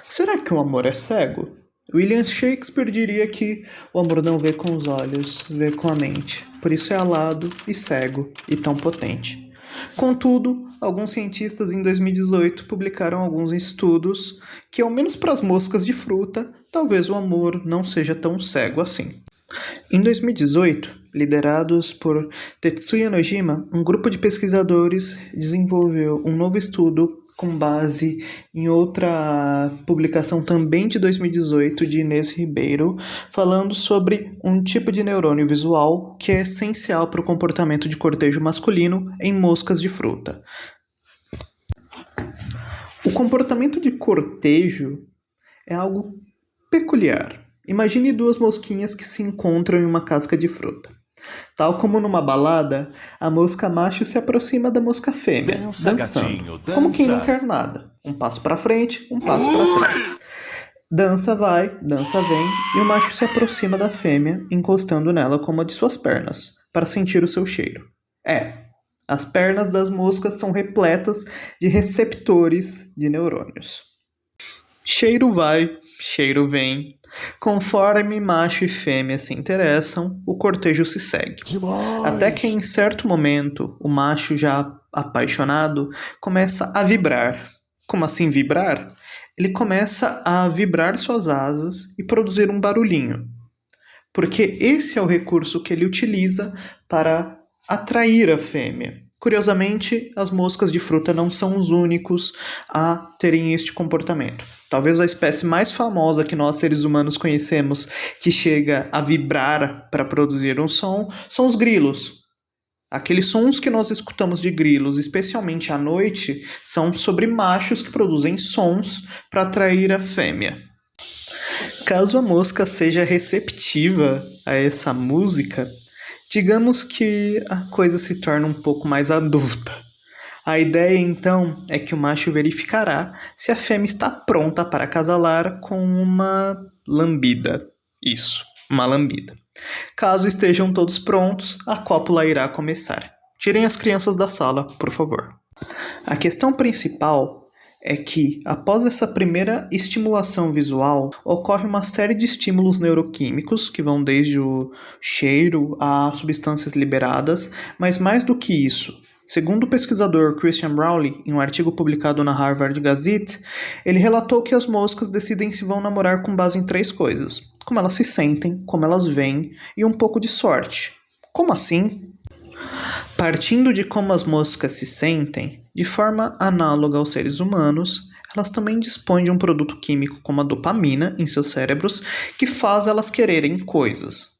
Será que o amor é cego? William Shakespeare diria que o amor não vê com os olhos, vê com a mente. Por isso é alado e cego e tão potente. Contudo, alguns cientistas em 2018 publicaram alguns estudos que, ao menos para as moscas de fruta, talvez o amor não seja tão cego assim. Em 2018, liderados por Tetsuya Nojima, um grupo de pesquisadores desenvolveu um novo estudo com base em outra publicação também de 2018 de Inês Ribeiro, falando sobre um tipo de neurônio visual que é essencial para o comportamento de cortejo masculino em moscas de fruta. O comportamento de cortejo é algo peculiar. Imagine duas mosquinhas que se encontram em uma casca de fruta. Tal como numa balada, a mosca macho se aproxima da mosca fêmea, dançando, gatinho, dança. como quem não quer nada. Um passo para frente, um passo para trás. Dança vai, dança vem, e o macho se aproxima da fêmea, encostando nela com uma de suas pernas, para sentir o seu cheiro. As pernas das moscas são repletas de receptores de neurônios. Cheiro vai, cheiro vem. Conforme macho e fêmea se interessam, o cortejo se segue. Demais. Até que em certo momento, o macho já apaixonado começa a vibrar. Como assim vibrar? Ele começa a vibrar suas asas e produzir um barulhinho. Porque esse é o recurso que ele utiliza para atrair a fêmea. Curiosamente, as moscas de fruta não são os únicos a terem este comportamento. Talvez a espécie mais famosa que nós seres humanos conhecemos, que chega a vibrar para produzir um som, são os grilos. Aqueles sons que nós escutamos de grilos, especialmente à noite, são sobre machos que produzem sons para atrair a fêmea. Caso a mosca seja receptiva a essa música, digamos que a coisa se torna um pouco mais adulta. A ideia, então, é que o macho verificará se a fêmea está pronta para acasalar com uma lambida. Isso, uma lambida. Caso estejam todos prontos, a cópula irá começar. Tirem as crianças da sala, por favor. A questão principal é que, após essa primeira estimulação visual, ocorre uma série de estímulos neuroquímicos, que vão desde o cheiro a substâncias liberadas, mas mais do que isso. Segundo o pesquisador Christian Brawley, em um artigo publicado na Harvard Gazette, ele relatou que as moscas decidem se vão namorar com base em 3 coisas: como elas se sentem, como elas veem e um pouco de sorte. Como assim? Partindo de como as moscas se sentem, de forma análoga aos seres humanos, elas também dispõem de um produto químico como a dopamina em seus cérebros que faz elas quererem coisas.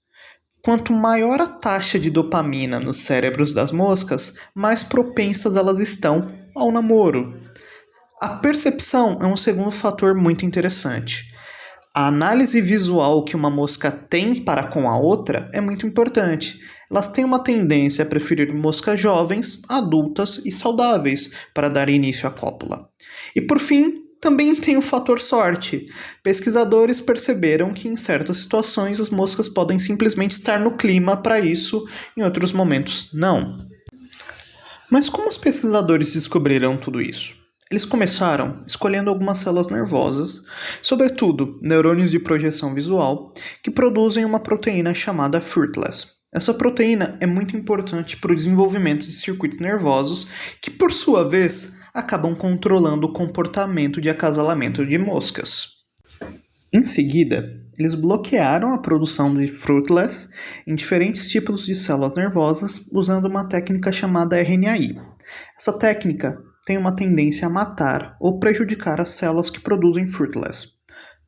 Quanto maior a taxa de dopamina nos cérebros das moscas, mais propensas elas estão ao namoro. A percepção é um segundo fator muito interessante. A análise visual que uma mosca tem para com a outra é muito importante. Elas têm uma tendência a preferir moscas jovens, adultas e saudáveis para dar início à cópula. E por fim, também tem o fator sorte. Pesquisadores perceberam que em certas situações as moscas podem simplesmente estar no clima para isso, em outros momentos não. Mas como os pesquisadores descobriram tudo isso? Eles começaram escolhendo algumas células nervosas, sobretudo neurônios de projeção visual, que produzem uma proteína chamada fruitless. Essa proteína é muito importante para o desenvolvimento de circuitos nervosos que, por sua vez, acabam controlando o comportamento de acasalamento de moscas. Em seguida, eles bloquearam a produção de fruitless em diferentes tipos de células nervosas usando uma técnica chamada RNAi. Essa técnica tem uma tendência a matar ou prejudicar as células que produzem fruitless.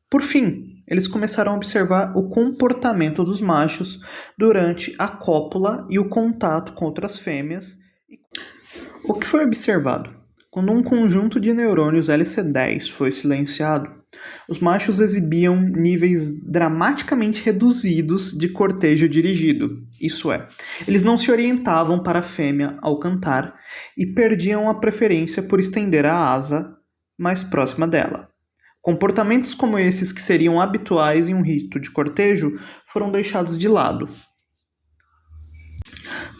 Por fim, eles começaram a observar o comportamento dos machos durante a cópula e o contato com outras fêmeas. O que foi observado? Quando um conjunto de neurônios LC10 foi silenciado, os machos exibiam níveis dramaticamente reduzidos de cortejo dirigido. Isso é, eles não se orientavam para a fêmea ao cantar e perdiam a preferência por estender a asa mais próxima dela. Comportamentos como esses, que seriam habituais em um rito de cortejo, foram deixados de lado.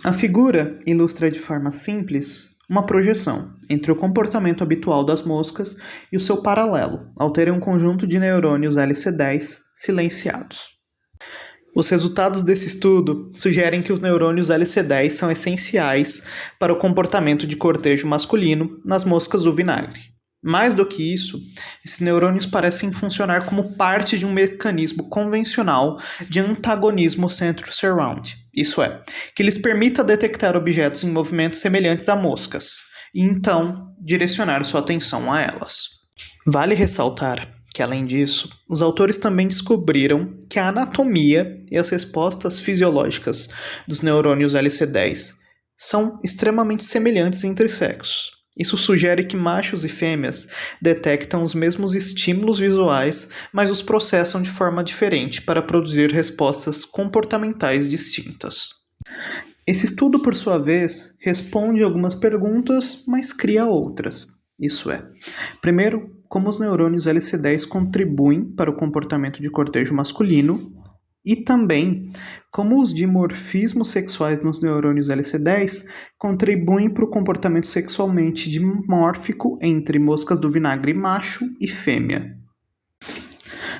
A figura ilustra de forma simples uma projeção entre o comportamento habitual das moscas e o seu paralelo, ao terem um conjunto de neurônios LC10 silenciados. Os resultados desse estudo sugerem que os neurônios LC10 são essenciais para o comportamento de cortejo masculino nas moscas do vinagre. Mais do que isso, esses neurônios parecem funcionar como parte de um mecanismo convencional de antagonismo center-surround, isso é, que lhes permita detectar objetos em movimentos semelhantes a moscas, e então direcionar sua atenção a elas. Vale ressaltar que, além disso, os autores também descobriram que a anatomia e as respostas fisiológicas dos neurônios LC10 são extremamente semelhantes entre sexos. Isso sugere que machos e fêmeas detectam os mesmos estímulos visuais, mas os processam de forma diferente para produzir respostas comportamentais distintas. Esse estudo, por sua vez, responde algumas perguntas, mas cria outras. Isso é, primeiro, como os neurônios LC10 contribuem para o comportamento de cortejo masculino, e também como os dimorfismos sexuais nos neurônios LC10 contribuem para o comportamento sexualmente dimórfico entre moscas do vinagre macho e fêmea.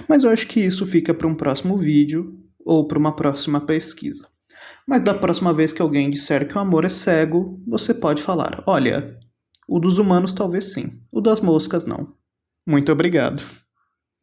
Mas eu acho que isso fica para um próximo vídeo ou para uma próxima pesquisa. Mas da próxima vez que alguém disser que o amor é cego, você pode falar: olha, o dos humanos talvez sim, o das moscas não. Muito obrigado.